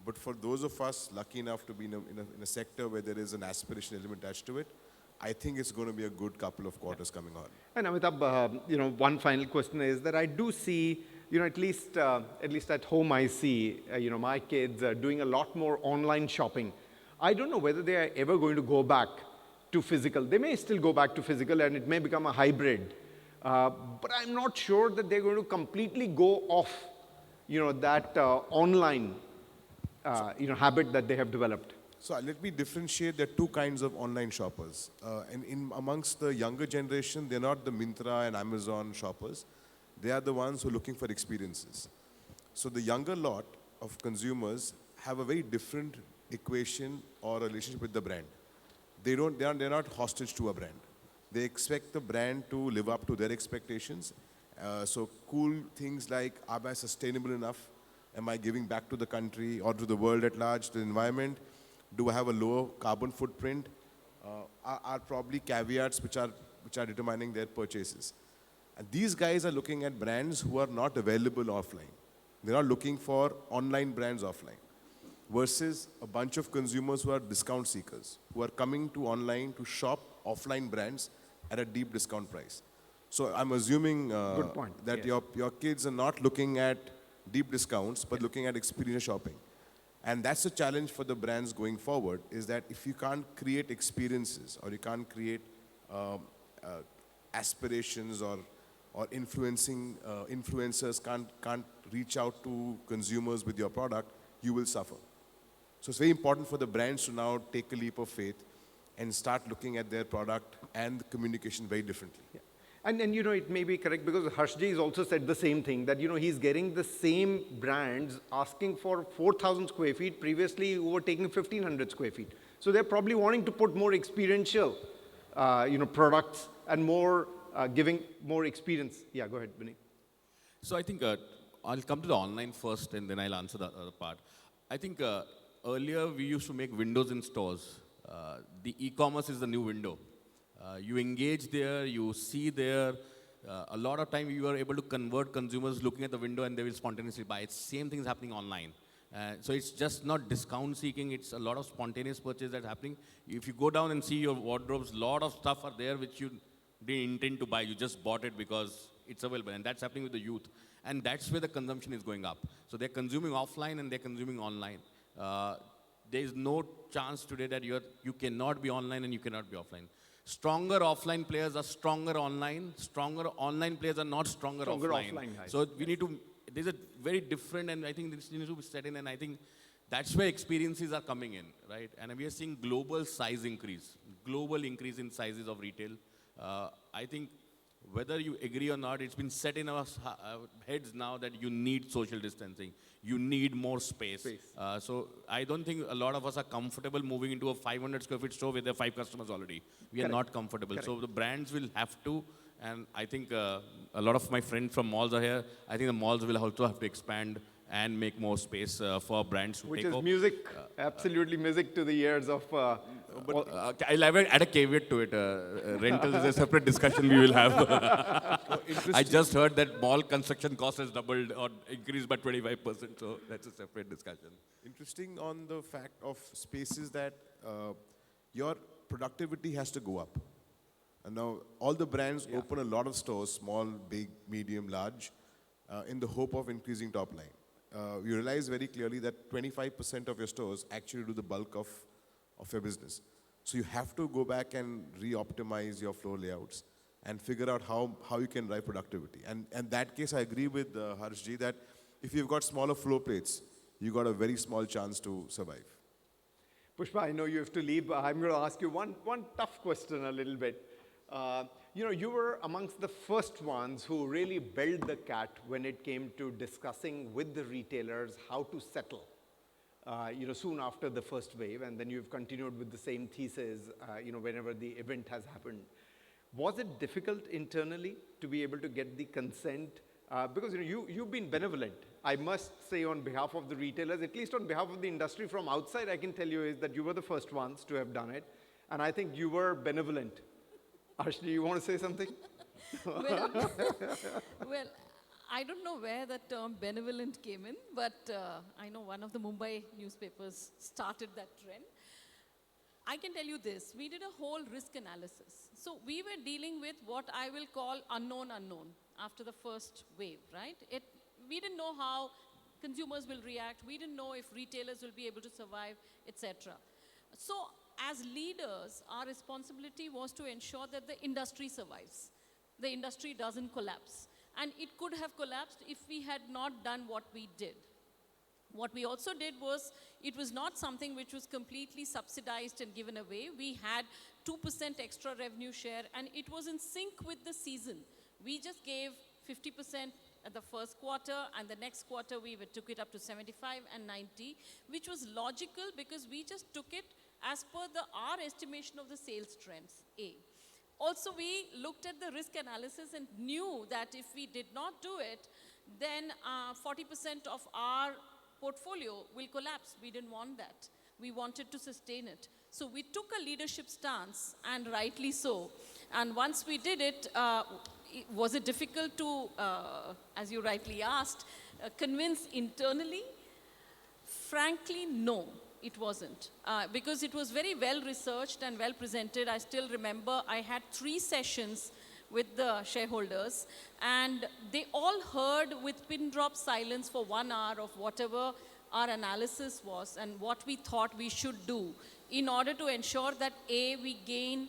But for those of us lucky enough to be in a sector where there is an aspiration element attached to it, I think it's going to be a good couple of quarters coming on. And Amitabh, one final question is that I do see, at least at home I see, my kids doing a lot more online shopping. I don't know whether they are ever going to go back to physical. They may still go back to physical and it may become a hybrid. But I'm not sure that they're going to completely go off, that online, habit that they have developed. So let me differentiate. There are two kinds of online shoppers. And in amongst the younger generation, they're not the Myntra and Amazon shoppers. They are the ones who are looking for experiences. So the younger lot of consumers have a very different equation or relationship with the brand. They're not hostage to a brand. They expect the brand to live up to their expectations. So cool things like, am I sustainable enough? Am I giving back to the country or to the world at large, to the environment? Do I have a lower carbon footprint? Are probably caveats which are determining their purchases. And these guys are looking at brands who are not available offline. They're not looking for online brands offline. Versus a bunch of consumers who are discount seekers, who are coming to online to shop offline brands at a deep discount price. So I'm assuming Good point, that yes. your kids are not looking at deep discounts, but looking at experience shopping. And that's the challenge for the brands going forward, is that if you can't create experiences or you can't create aspirations or influencers can't reach out to consumers with your product, you will suffer. So it's very important for the brands to now take a leap of faith and start looking at their product and communication very differently. Yeah. And you know, it may be correct because Harshji has also said the same thing, that, you know, he's getting the same brands asking for 4,000 square feet. Previously, we were taking 1,500 square feet. So they're probably wanting to put more experiential, products and more, giving more experience. Yeah, go ahead, Vinay. So I think I'll come to the online first and then I'll answer the other part. I think earlier we used to make windows in stores. The e-commerce is the new window. You engage there, you see there. A lot of time you are able to convert consumers looking at the window and they will spontaneously buy. It's same thing is happening online. So it's just not discount seeking, it's a lot of spontaneous purchase that's happening. If you go down and see your wardrobes, lot of stuff are there which you didn't intend to buy. You just bought it because it's available. And that's happening with the youth. And that's where the consumption is going up. So they're consuming offline and they're consuming online. There is no chance today that you cannot be online and you cannot be offline. Stronger offline players are stronger online. Stronger online players are not stronger offline. Guys. So we need to, there's a very different, and I think this needs to be set in, and I think that's where experiences are coming in, right? And we are seeing global size increase, global increase in sizes of retail. I think whether you agree or not, it's been set in our heads now that you need social distancing. You need more space. So I don't think a lot of us are comfortable moving into a 500 square feet store with their 5 customers already. We are not comfortable. So the brands will have to, and I think a lot of my friends from malls are here. I think the malls will also have to expand and make more space for brands to Which take is over. music, absolutely music to the ears of... I'll add a caveat to it. Rentals is a separate discussion we will have. I just heard that mall construction cost has doubled or increased by 25%, so that's a separate discussion. Interesting on the fact of spaces that your productivity has to go up. And now all the brands open a lot of stores, small, big, medium, large, in the hope of increasing top line. You realize very clearly that 25% of your stores actually do the bulk of your business. So you have to go back and re-optimize your floor layouts and figure out how you can drive productivity. And in that case, I agree with Harshji that if you've got smaller floor plates, you've got a very small chance to survive. Pushpa, I know you have to leave, but I'm going to ask you one tough question a little bit. You were amongst the first ones who really belled the cat when it came to discussing with the retailers how to settle, soon after the first wave, and then you've continued with the same thesis, whenever the event has happened. Was it difficult internally to be able to get the consent? Because you've been benevolent. I must say on behalf of the retailers, at least on behalf of the industry from outside, I can tell you is that you were the first ones to have done it. And I think you were benevolent. Ashley, you want to say something? Well, I don't know where that term benevolent came in, but I know one of the Mumbai newspapers started that trend. I can tell you this, we did a whole risk analysis. So we were dealing with what I will call unknown after the first wave, right? We didn't know how consumers will react. We didn't know if retailers will be able to survive, etc. So as leaders, our responsibility was to ensure that the industry survives. The industry doesn't collapse. And it could have collapsed if we had not done what we did. What we also did was, it was not something which was completely subsidized and given away. We had 2% extra revenue share, and it was in sync with the season. We just gave 50% at the first quarter, and the next quarter took it up to 75 and 90, which was logical because we just took it as per our estimation of the sales trends, A. Also, we looked at the risk analysis and knew that if we did not do it, then 40% of our portfolio will collapse. We didn't want that. We wanted to sustain it. So we took a leadership stance, and rightly so. And once we did it, was it difficult to, as you rightly asked, convince internally? Frankly, no, it wasn't. Because it was very well researched and well presented. I still remember I had 3 sessions with the shareholders, and they all heard with pin drop silence for 1 hour of whatever our analysis was and what we thought we should do in order to ensure that A, we gain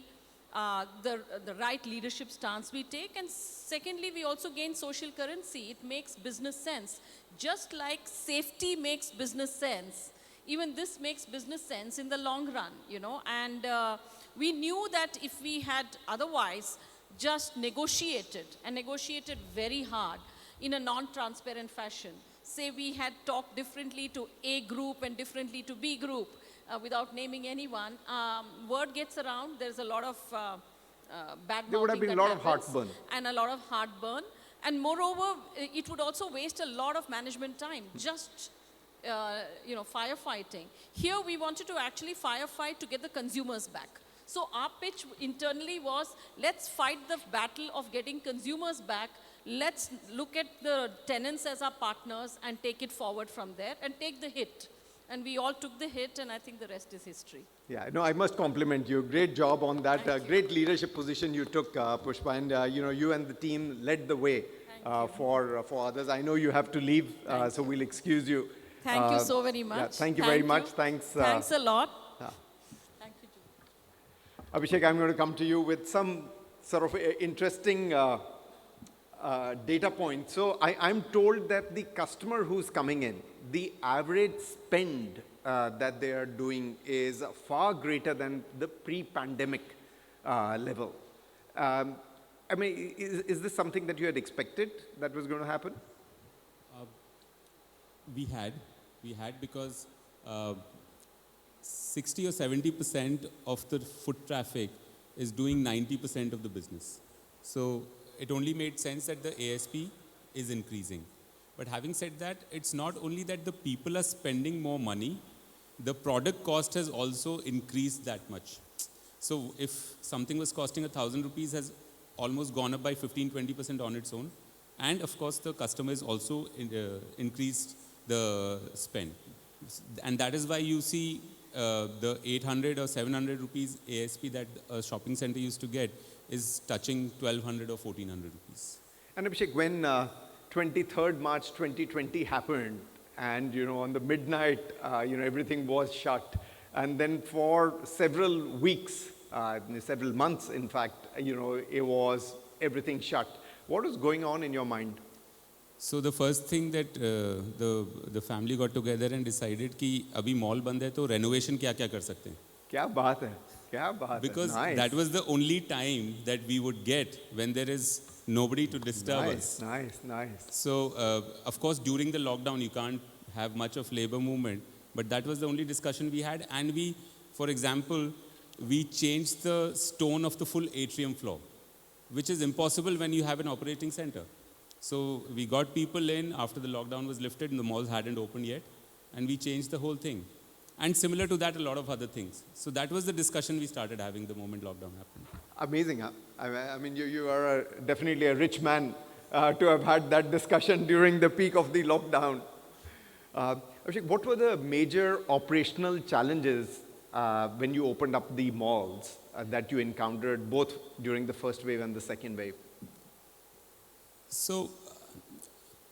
the right leadership stance we take, and secondly, we also gain social currency. It makes business sense. Just like safety makes business sense, even this makes business sense in the long run, you know. And we knew that if we had otherwise just negotiated, and negotiated very hard in a non-transparent fashion, say we had talked differently to A group and differently to B group, without naming anyone, word gets around, there's a lot of bad There would have mouthing been that a lot of happens, heartburn. and a lot of heartburn. And moreover, it would also waste a lot of management time, just firefighting. Here we wanted to actually firefight to get the consumers back. So our pitch internally was, let's fight the battle of getting consumers back. Let's look at the tenants as our partners and take it forward from there and take the hit. And we all took the hit, and I think the rest is history. Yeah, no, I must compliment you. Great job on that. Great leadership position you took, Pushpa, and you and the team led the way for others. I know you have to leave, so we'll excuse you. Thank you so very much. Yeah, thank you very much. Thanks. Thanks a lot. Thank you, too. Abhishek, I'm going to come to you with some sort of interesting data points. So I'm told that the customer who's coming in, the average spend that they are doing is far greater than the pre-pandemic level. I mean, is this something that you had expected that was going to happen? We had because 60 or 70% of the foot traffic is doing 90% of the business. So it only made sense that the ASP is increasing. But having said that, it's not only that the people are spending more money, the product cost has also increased that much. So if something was costing 1,000 rupees, has almost gone up by 15-20% on its own. And of course, the customers also increased the spend. And that is why you see the 800 or 700 rupees ASP that a shopping center used to get is touching 1,200 or 1,400 rupees. And Abhishek, when 23rd March 2020 happened, and on the midnight, everything was shut, and then for several weeks, several months, in fact, it was everything shut. What was going on in your mind? So the first thing that the family got together and decided कि अभी mall बंद है तो renovation क्या कर सकते हैं? क्या बात है? क्या बात है? Because nice. that was the only time that we would get when there is nobody to disturb us. Nice. So of course during the lockdown you can't have much of labor movement, but that was the only discussion we had. And we, for example, we changed the stone of the full atrium floor, which is impossible when you have an operating center. So we got people in after the lockdown was lifted and the malls hadn't opened yet, and we changed the whole thing. And similar to that, a lot of other things. So that was the discussion we started having the moment lockdown happened. Amazing, huh? I mean, you are definitely a rich man to have had that discussion during the peak of the lockdown. Abhishek, what were the major operational challenges when you opened up the malls that you encountered both during the first wave and the second wave? So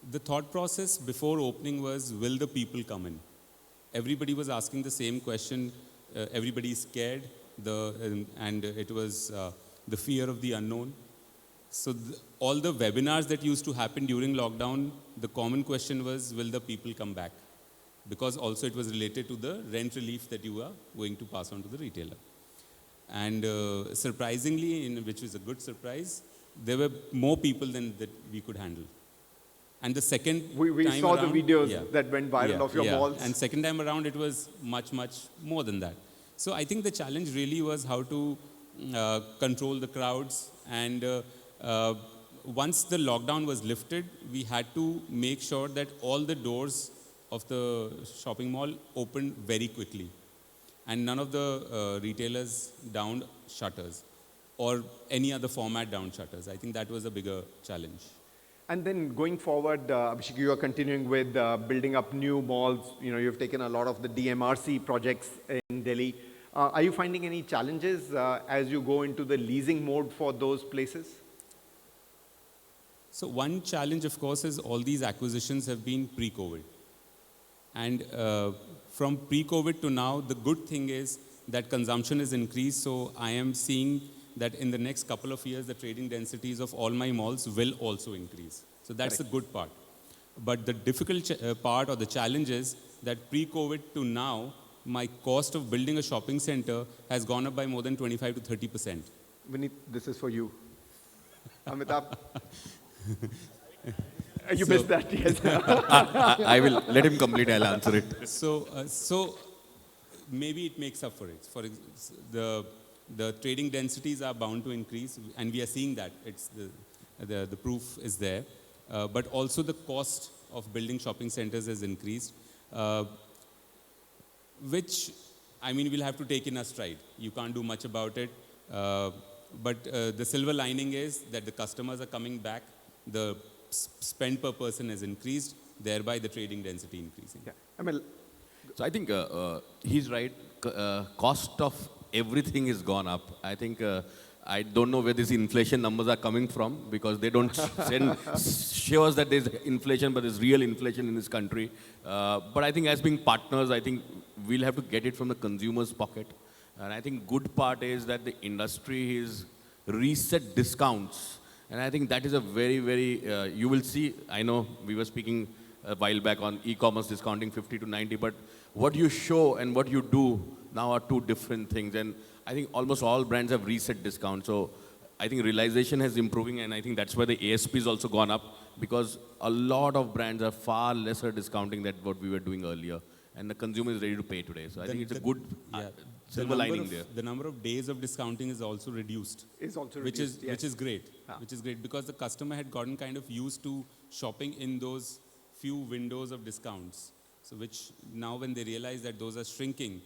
the thought process before opening was, will the people come in? Everybody was asking the same question. Everybody is scared, and it was the fear of the unknown. So all the webinars that used to happen during lockdown, the common question was, will the people come back? because also it was related to the rent relief that you are going to pass on to the retailer. And surprisingly, which was a good surprise, there were more people than that we could handle. And the second We time saw around, the videos yeah. that went viral of your malls. And second time around, it was much, much more than that. So I think the challenge really was how to control the crowds. And once the lockdown was lifted, we had to make sure that all the doors of the shopping mall opened very quickly. And none of the retailers downed shutters or any other format down shutters. I think that was a bigger challenge. And then going forward, Abhishek, you are continuing with building up new malls. You know, you've taken a lot of the DMRC projects in Delhi. Are you finding any challenges as you go into the leasing mode for those places? So one challenge, of course, is all these acquisitions have been pre-COVID. And from pre-COVID to now, the good thing is that consumption is increased. So I am seeing that in the next couple of years, the trading densities of all my malls will also increase. So that's the good part. But the difficult part or the challenge is that pre-COVID to now, my cost of building a shopping center has gone up by more than 25 to 30%. Vineet, this is for you. Amitabh? You missed that, yes. I will let him complete, I'll answer it. So maybe it makes up for it. The trading densities are bound to increase, and we are seeing that. It's the proof is there. But also the cost of building shopping centers has increased, which, I mean, we'll have to take in a stride. You can't do much about it. But the silver lining is that the customers are coming back. The spend per person has increased, thereby the trading density increasing. Yeah. I mean, So I think he's right. Cost of everything is gone up. I think I don't know where these inflation numbers are coming from, because they don't show us that there's inflation, but there's real inflation in this country. But I think as being partners, I think we'll have to get it from the consumer's pocket. And I think good part is that the industry is reset discounts. And I think that is a very, very, you will see, I know we were speaking a while back on e-commerce discounting 50 to 90, but what you show and what you do now are two different things. And I think almost all brands have reset discounts. So I think realization is improving, and I think that's why the ASP has also gone up, because a lot of brands are far lesser discounting than what we were doing earlier. And the consumer is ready to pay today. So I think it's a good silver lining there. The number of days of discounting is also reduced. Is also which reduced, which is great. Ah. Which is great, because the customer had gotten kind of used to shopping in those few windows of discounts. So which now when they realize that those are shrinking.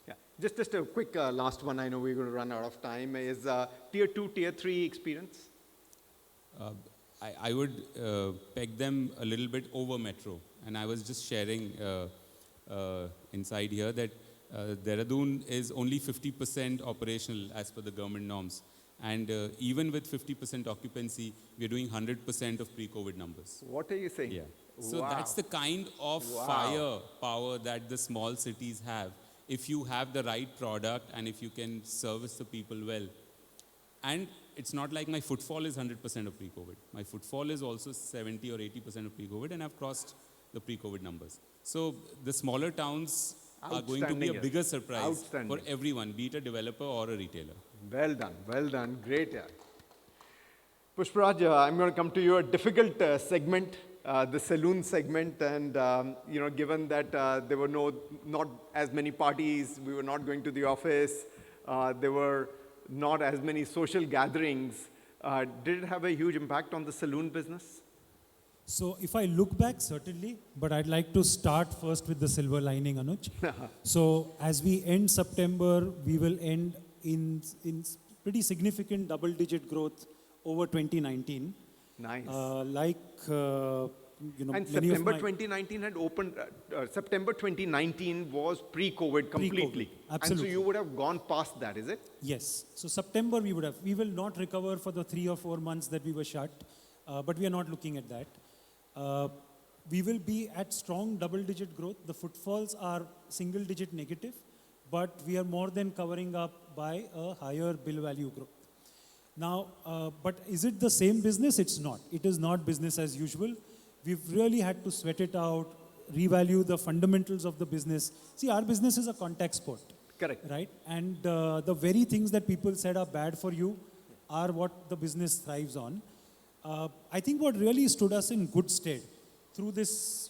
yeah. Just a quick last one. I know we're going to run out of time. Is tier 2, tier 3 experience? I would peg them a little bit over metro. And I was just sharing inside here that Dehradun is only 50% operational as per the government norms. And even with 50% occupancy, we're doing 100% of pre-COVID numbers. What are you saying? Yeah. So Wow. that's the kind of firepower that the small cities have. If you have the right product and if you can service the people well. And it's not like my footfall is 100% of pre-COVID. My footfall is also 70 or 80% of pre-COVID, and I've crossed the pre-COVID numbers. So the smaller towns are going to be a Outstanding, bigger surprise Outstanding. for everyone, be it a developer or a retailer. Well done, great. Yeah. Pushparaj, I'm going to come to you, a difficult segment, the saloon segment, and you know, given that there were not as many parties, we were not going to the office, there were not as many social gatherings, did it have a huge impact on the saloon business? So if I look back, certainly, but I'd like to start first with the silver lining, Anuj. So as we end September, we will end in pretty significant double-digit growth over 2019. Nice. You know, And many of September my- 2019 had opened, September 2019 was pre-COVID completely. And absolutely. so you would have gone past that, is it? Yes. So September we will not recover for the 3 or 4 months that we were shut, but we are not looking at that. We will be at strong double-digit growth. The footfalls are single-digit negative, but we are more than covering up by a higher bill value growth. Now, but is it the same business? It's not. It is not business as usual. We've really had to sweat it out, revalue the fundamentals of the business. See, our business is a contact sport. Correct. Right? And the very things that people said are bad for you are what the business thrives on. I think what really stood us in good stead through this,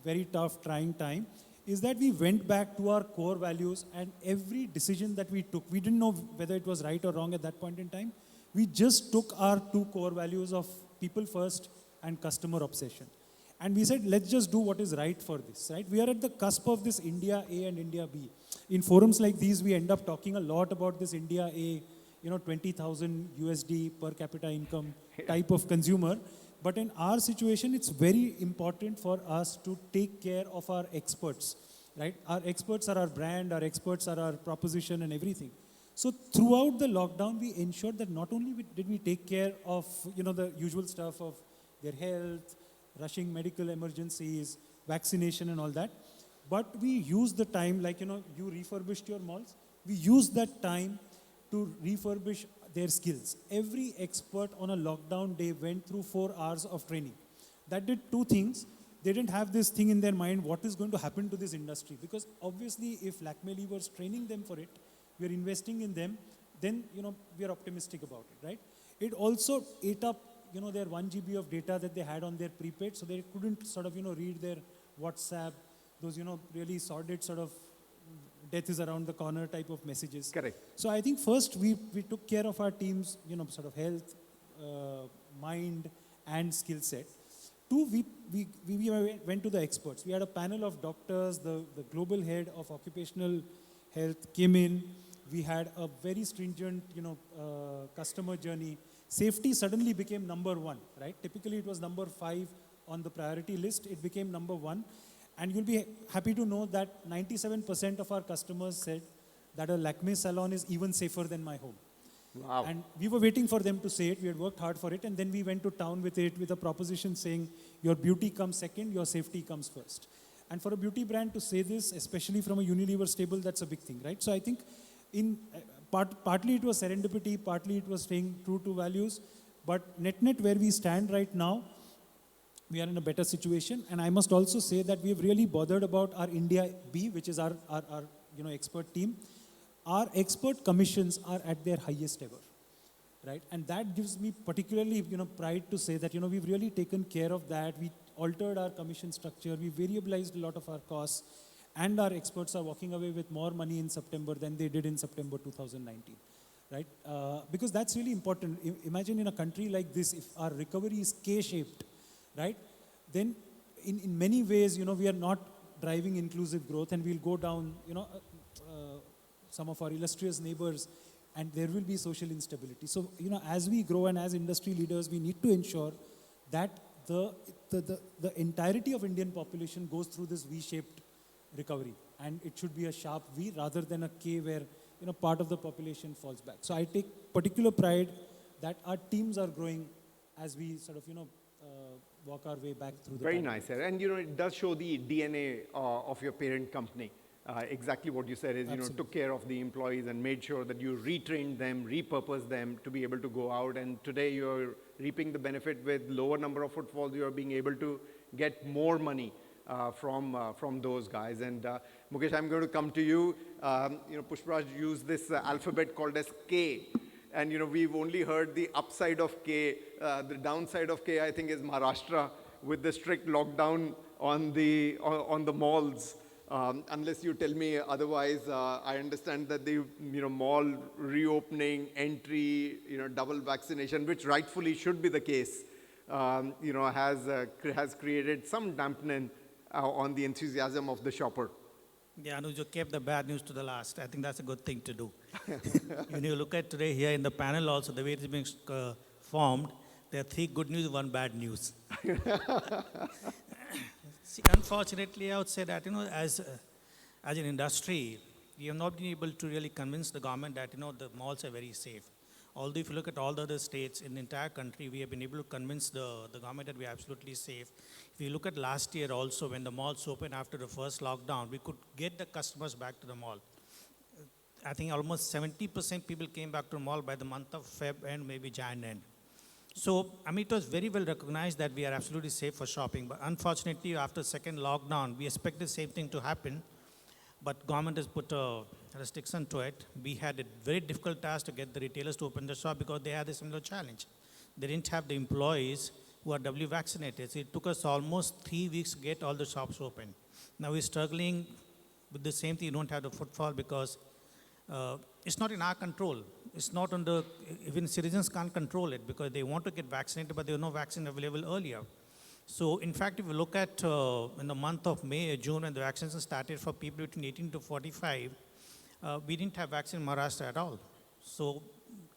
very tough, trying time is that we went back to our core values, and every decision that we took, we didn't know whether it was right or wrong at that point in time. We just took our two core values of people first and customer obsession. And we said, let's just do what is right for this, right? We are at the cusp of this India A and India B. In forums like these, we end up talking a lot about this India A, 20,000 USD per capita income type of consumer. But in our situation, it's very important for us to take care of our experts, right? Our experts are our brand, our experts are our proposition and everything. So throughout the lockdown, we ensured that not only did we take care of, the usual stuff of their health, rushing medical emergencies, vaccination and all that, but we used the time, like, you refurbished your malls. We used that time to refurbish their skills. Every expert on a lockdown day went through 4 hours of training. That did two things. They didn't have this thing in their mind, what is going to happen to this industry? Because obviously, if Lakme was training them for it, we are investing in them, then, we are optimistic about it, right? It also ate up, their 1 GB of data that they had on their prepaid, so they couldn't sort of, read their WhatsApp, those, really sordid sort of death is around the corner type of messages. Correct. So I think first we took care of our team's, sort of health, mind, and skill set. Two, we went to the experts. We had a panel of doctors, the global head of occupational health came in. We had a very stringent, customer journey. Safety suddenly became number 1, right? Typically it was number 5 on the priority list. It became number 1. And you'll be happy to know that 97% of our customers said that a Lakme salon is even safer than my home. Wow. And we were waiting for them to say it. We had worked hard for it. And then we went to town with it, with a proposition saying, your beauty comes second, your safety comes first. And for a beauty brand to say this, especially from a Unilever stable, that's a big thing, right? So I think partly it was serendipity, partly it was staying true to values. But net where we stand right now, we are in a better situation. And I must also say that we have really bothered about our India B, which is our expert team. Our expert commissions are at their highest ever, right? And that gives me particularly, pride to say that, we've really taken care of that. We altered our commission structure. We variabilized a lot of our costs. And our experts are walking away with more money in September than they did in September 2019, right? Because that's really important. Imagine in a country like this, if our recovery is K-shaped, right? Then in many ways, we are not driving inclusive growth, and we'll go down, some of our illustrious neighbors, and there will be social instability. So, as we grow and as industry leaders, we need to ensure that the entirety of Indian population goes through this V-shaped recovery. And it should be a sharp V rather than a K where, part of the population falls back. So I take particular pride that our teams are growing as we sort of, walk our way back through the Very pandemic. nice, sir. And it does show the DNA of your parent company. Exactly what you said is, took care of the employees and made sure that you retrained them, repurposed them to be able to go out. And today you're reaping the benefit with lower number of footfalls. You're being able to get more money from those guys. And Mukesh, I'm going to come to you. Pushparaj used this alphabet called as K. And we've only heard the upside of K. The downside of K, I think, is Maharashtra with the strict lockdown on the malls. Unless you tell me otherwise, I understand that the mall reopening, entry, double vaccination, which rightfully should be the case, has created some dampening on the enthusiasm of the shopper. Yeah, Anuj, you kept the bad news to the last. I think that's a good thing to do. When you look at today here in the panel also, the way it's being formed, there are 3 good news, 1 bad news. See, unfortunately, I would say that, as an industry, we have not been able to really convince the government that, the malls are very safe. Although if you look at all the other states in the entire country, we have been able to convince the government that we are absolutely safe. If you look at last year also, when the malls opened after the first lockdown, we could get the customers back to the mall. I think almost 70% people came back to the mall by the month of Feb and maybe Jan end. So, I mean, it was very well recognized that we are absolutely safe for shopping. But unfortunately, after second lockdown, we expect the same thing to happen. But government has put a restriction to it. We had a very difficult task to get the retailers to open the shop because they had a similar challenge. They didn't have the employees who are doubly vaccinated. So it took us almost 3 weeks to get all the shops open. Now we're struggling with the same thing. You don't have the footfall because it's not in our control. It's not on the, even citizens can't control it because they want to get vaccinated, but there was no vaccine available earlier. So in fact, if you look at in the month of May or June when the vaccination started for people between 18 to 45, we didn't have vaccine in Maharashtra at all. So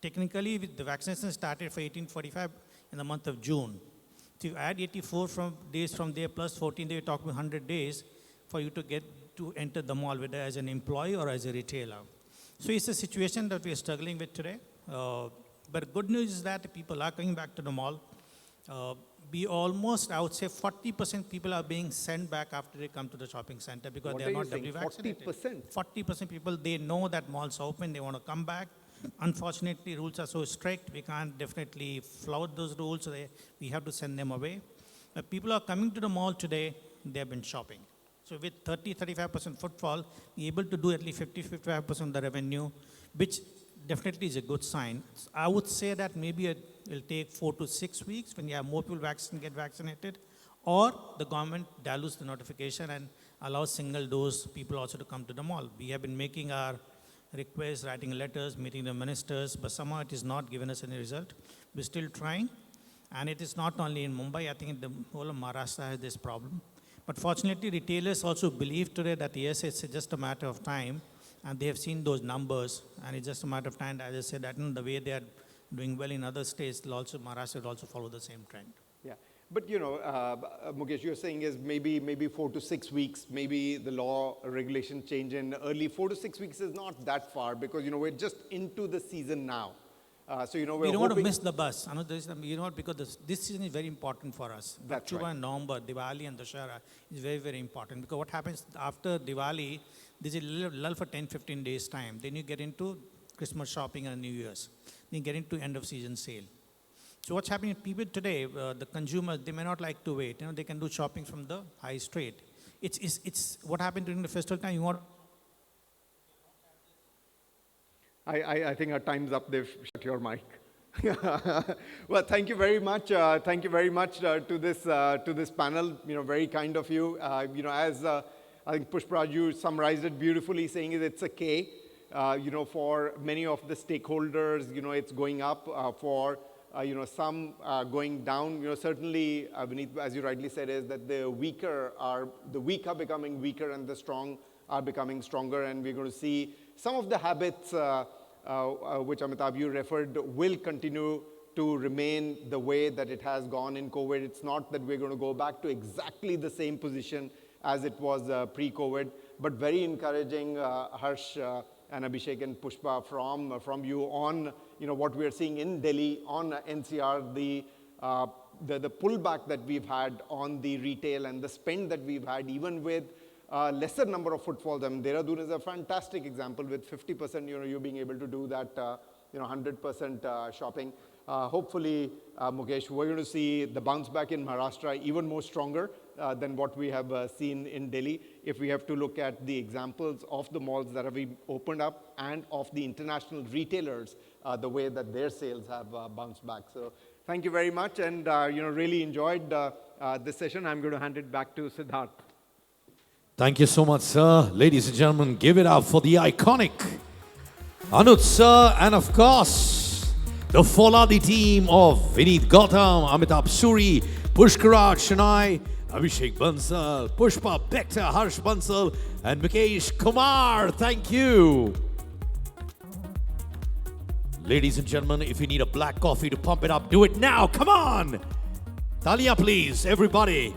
technically, the vaccination started for 1845 in the month of June. So you add 84 days from there plus 14, you're talking 100 days for you to get to enter the mall, whether as an employee or as a retailer. So it's a situation that we are struggling with today. But good news is that people are coming back to the mall. We almost, I would say 40% people are being sent back after they come to the shopping center because What they are are you not saying, doubly vaccinated. 40%? 40% people, they know that malls are open, they want to come back. Unfortunately, rules are so strict, we can't definitely flout those rules, so we have to send them away. But people are coming to the mall today, they have been shopping. So with 30-35% footfall, we're able to do at least 50-55% of the revenue, which definitely is a good sign. I would say that maybe it will take 4 to 6 weeks when you have more people get vaccinated, or the government dilutes the notification and allows single dose people also to come to the mall. We have been making our requests, writing letters, meeting the ministers, but somehow it is not given us any result. We're still trying, and it is not only in Mumbai, I think the whole of Maharashtra has this problem. But fortunately, retailers also believe today that yes, it's just a matter of time, and they have seen those numbers, and it's just a matter of time. As I said, that the way they are doing well in other states, Maharashtra will also follow the same trend. Yeah, but you know, Mukesh, you're saying is maybe 4 to 6 weeks, maybe the law regulation change in early 4 to 6 weeks is not that far because you know we're just into the season now. So you know We don't want to miss the bus. I know you know what, because this season is very important for us. That's October right. and November, Diwali and Dussehra is very, very important because what happens after Diwali, there's a lull for 10-15 days time. Then you get into Christmas shopping and New Year's. Then you get into end of season sale. So what's happening? People today, the consumers, they may not like to wait. You know, they can do shopping from the high street. It's what happened during the festival time. You want. I think our time's up. They've shut your mic. Well, thank you very much. Thank you very much to this panel. You know, very kind of you. You know, as I think Pushparaj, you summarized it beautifully, saying it's a K. You know, for many of the stakeholders, you know, it's going up. For you know, some going down. You know, certainly, Vineet, as you rightly said, is that the weak are becoming weaker and the strong are becoming stronger, and we're going to see some of the habits which Amitabh you referred will continue to remain the way that it has gone in COVID. It's not that we're going to go back to exactly the same position as it was pre-COVID, but very encouraging, Harsh and Abhishek and Pushpa from you on you know what we are seeing in Delhi on NCR, the pullback that we've had on the retail and the spend that we've had, even with lesser number of footfalls. I mean, Dehradun is a fantastic example with 50%, you know, you being able to do that, you know, 100% shopping. Hopefully, Mukesh, we're going to see the bounce back in Maharashtra even more stronger than what we have seen in Delhi. If we have to look at the examples of the malls that have been opened up and of the international retailers, the way that their sales have bounced back. So thank you very much, and you know, really enjoyed this session. I'm going to hand it back to Siddharth. Thank you so much, sir. Ladies and gentlemen, give it up for the iconic Anuj, sir, and of course, the Foladi team of Vineet Gautam, Amitabh Suri, Pushkaraj Shenoy, Abhishek Bansal, Pushpa Bector, Harsh Bansal, and Mukesh Kumar. Thank you. Ladies and gentlemen, if you need a black coffee to pump it up, do it now. Come on. Talia, please, everybody.